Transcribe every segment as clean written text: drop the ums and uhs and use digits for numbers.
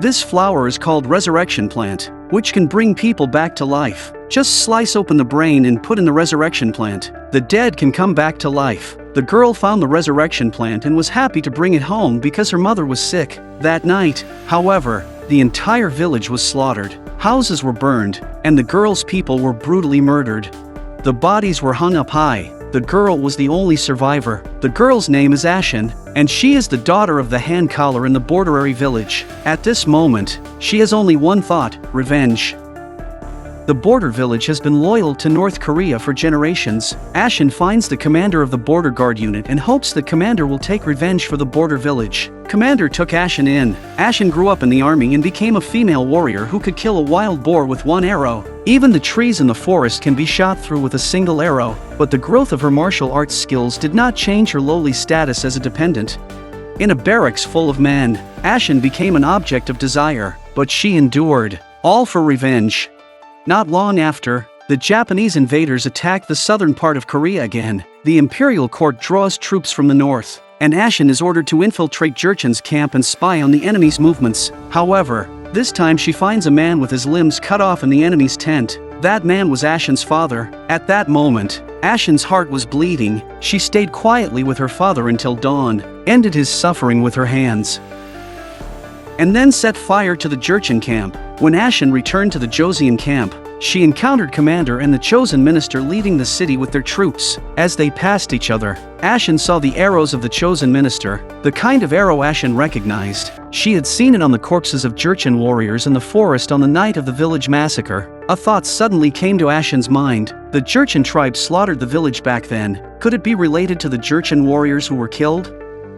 This flower is called resurrection plant, which can bring people back to life. Just slice open the brain and put in the resurrection plant. The dead can come back to life. The girl found the resurrection plant and was happy to bring it home because her mother was sick. That night, however, the entire village was slaughtered. Houses were burned, and the girl's people were brutally murdered. The bodies were hung up high. The girl was the only survivor. The girl's name is Ashin, and she is the daughter of the hand collar in the borderary village. At this moment, she has only one thought: revenge. The border village has been loyal to North Korea for generations. Ashin finds the commander of the border guard unit and hopes the commander will take revenge for the border village. Commander took Ashin in. Ashin grew up in the army and became a female warrior who could kill a wild boar with one arrow. Even the trees in the forest can be shot through with a single arrow. But the growth of her martial arts skills did not change her lowly status as a dependent. In a barracks full of men, Ashin became an object of desire, but she endured, all for revenge. Not long after, the Japanese invaders attacked the southern part of Korea again. The imperial court draws troops from the north, and Ashin is ordered to infiltrate Jurchen's camp and spy on the enemy's movements. However, this time she finds a man with his limbs cut off in the enemy's tent. That man was Ashin's father. At that moment, Ashin's heart was bleeding. She stayed quietly with her father until dawn, ended his suffering with her hands, and then set fire to the Jurchen camp. When Ashin returned to the Joseon camp, she encountered Commander and the chosen minister leading the city with their troops. As they passed each other, Ashin saw the arrows of the chosen minister, the kind of arrow Ashin recognized. She had seen it on the corpses of Jurchen warriors in the forest on the night of the village massacre. A thought suddenly came to Ashin's mind. The Jurchen tribe slaughtered the village back then. Could it be related to the Jurchen warriors who were killed?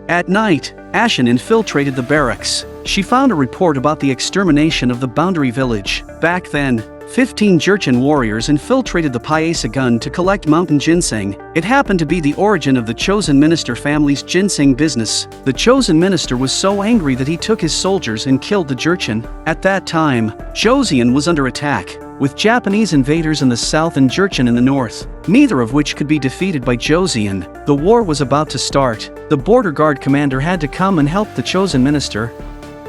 At night, Ashin infiltrated the barracks. She found a report about the extermination of the boundary village. Back then, 15 Jurchen warriors infiltrated the Pyeongtaegun to collect mountain ginseng. It happened to be the origin of the chosen minister family's ginseng business. The chosen minister was so angry that he took his soldiers and killed the Jurchen. At that time, Joseon was under attack, with Japanese invaders in the south and Jurchen in the north, neither of which could be defeated by Joseon. The war was about to start. The border guard commander had to come and help the chosen minister.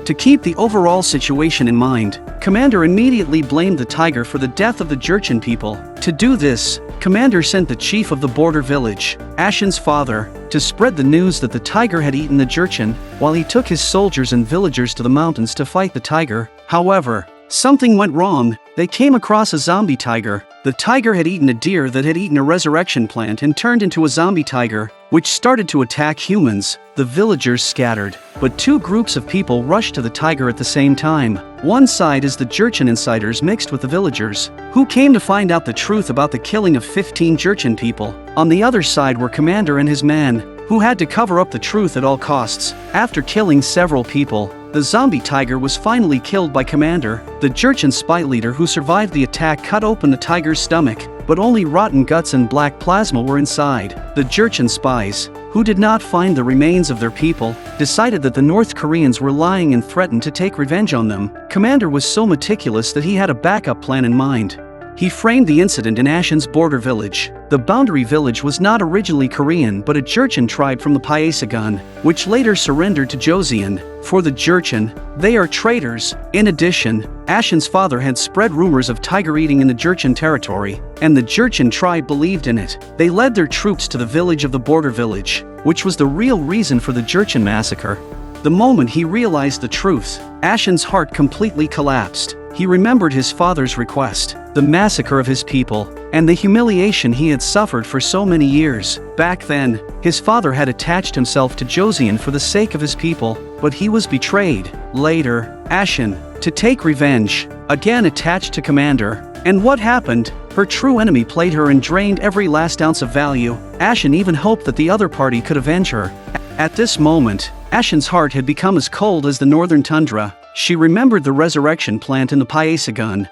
To keep the overall situation in mind, Commander immediately blamed the tiger for the death of the Jurchen people. To do this, Commander sent the chief of the border village, Ashin's father, to spread the news that the tiger had eaten the Jurchen, while he took his soldiers and villagers to the mountains to fight the tiger. However, something went wrong. They came across a zombie tiger. The tiger had eaten a deer that had eaten a resurrection plant and turned into a zombie tiger, which started to attack humans. The villagers scattered, but two groups of people rushed to the tiger at the same time. One side is the Jurchen insiders mixed with the villagers, who came to find out the truth about the killing of 15 Jurchen people. On the other side were Commander and his men, who had to cover up the truth at all costs. After killing several people, the zombie tiger was finally killed by Commander. The Jurchen spy leader who survived the attack cut open the tiger's stomach, but only rotten guts and black plasma were inside. The Jurchen spies, who did not find the remains of their people, decided that the North Koreans were lying and threatened to take revenge on them. Commander was so meticulous that he had a backup plan in mind. He framed the incident in Ashin's border village. The boundary village was not originally Korean but a Jurchen tribe from the Pyeongtaegun, which later surrendered to Joseon. For the Jurchen, they are traitors. In addition, Ashin's father had spread rumors of tiger eating in the Jurchen territory, and the Jurchen tribe believed in it. They led their troops to the village of the border village, which was the real reason for the Jurchen massacre. The moment he realized the truth, Ashin's heart completely collapsed. He remembered his father's request, the massacre of his people, and the humiliation he had suffered for so many years. Back then, his father had attached himself to Joseon for the sake of his people, but he was betrayed. Later, Ashin, to take revenge, again attached to Commander. And what happened? Her true enemy played her and drained every last ounce of value. Ashin even hoped that the other party could avenge her. At this moment, Ashin's heart had become as cold as the northern tundra. She remembered the resurrection plant in the Pyeongtaegun.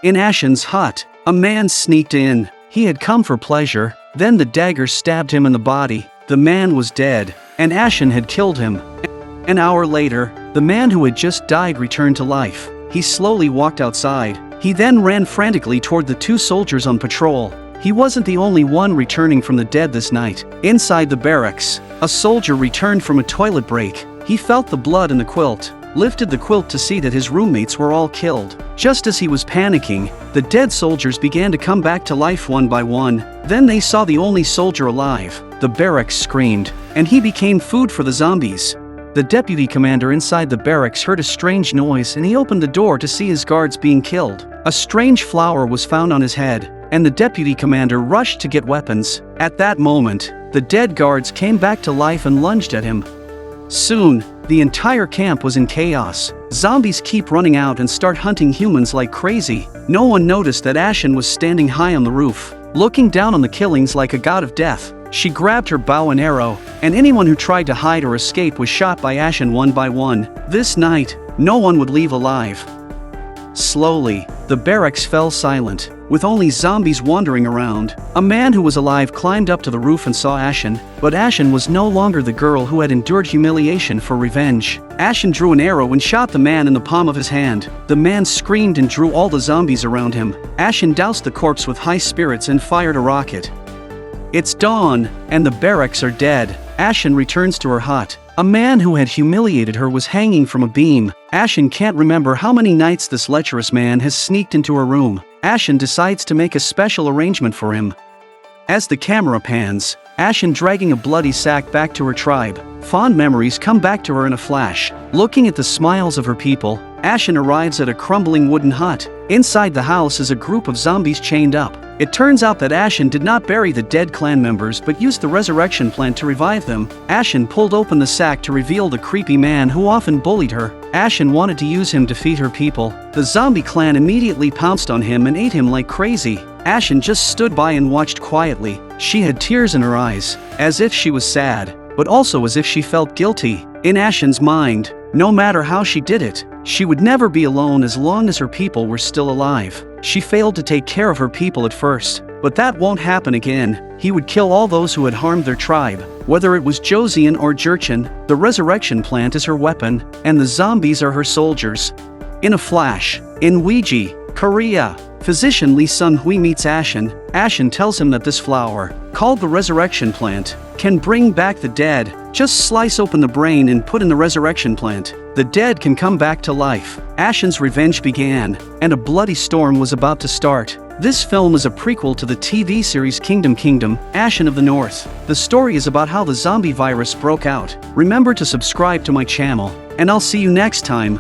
In Ashin's hut, a man sneaked in. He had come for pleasure. Then the dagger stabbed him in the body. The man was dead, and Ashin had killed him. An hour later, the man who had just died returned to life. He slowly walked outside. He then ran frantically toward the two soldiers on patrol. He wasn't the only one returning from the dead this night. Inside the barracks, a soldier returned from a toilet break. He felt the blood in the quilt. lifted the quilt to see that his roommates were all killed. Just as he was panicking, the dead soldiers began to come back to life one by one. Then they saw the only soldier alive. The barracks screamed, and he became food for the zombies. The deputy commander inside the barracks heard a strange noise and he opened the door to see his guards being killed. A strange flower was found on his head, and the deputy commander rushed to get weapons. At that moment, the dead guards came back to life and lunged at him. Soon, the entire camp was in chaos. Zombies keep running out and start hunting humans like crazy. No one noticed that Ashen was standing high on the roof, looking down on the killings like a god of death. She grabbed her bow and arrow, and anyone who tried to hide or escape was shot by Ashen one by one. This night, no one would leave alive. Slowly, the barracks fell silent, with only zombies wandering around. A man who was alive climbed up to the roof and saw Ashen, but Ashen was no longer the girl who had endured humiliation for revenge. Ashen drew an arrow and shot the man in the palm of his hand. The man screamed and drew all the zombies around him. Ashen doused the corpse with high spirits and fired a rocket. It's dawn, and the barracks are dead. Ashen returns to her hut. A man who had humiliated her was hanging from a beam. Ashen can't remember how many nights this lecherous man has sneaked into her room. Ashen decides to make a special arrangement for him. As the camera pans, Ashen dragging a bloody sack back to her tribe. Fond memories come back to her in a flash. Looking at the smiles of her people, Ashen arrives at a crumbling wooden hut. Inside the house is a group of zombies chained up. It turns out that Ashen did not bury the dead clan members but used the resurrection plant to revive them. Ashen pulled open the sack to reveal the creepy man who often bullied her. Ashen wanted to use him to feed her people. The zombie clan immediately pounced on him and ate him like crazy. Ashen just stood by and watched quietly. She had tears in her eyes, as if she was sad, but also as if she felt guilty. In Ashen's mind, no matter how she did it, she would never be alone as long as her people were still alive. She failed to take care of her people at first, but that won't happen again. He would kill all those who had harmed their tribe. Whether it was Josian or Jurchen, the resurrection plant is her weapon, and the zombies are her soldiers. In a flash, in Ouija, Korea, physician Lee Sun-hui meets Ashen. Ashen tells him that this flower, called the resurrection plant, can bring back the dead. Just slice open the brain and put in the resurrection plant. The dead can come back to life. Ashen's revenge began, and a bloody storm was about to start. This film is a prequel to the TV series Kingdom, Ashen of the North. The story is about how the zombie virus broke out. Remember to subscribe to my channel, and I'll see you next time.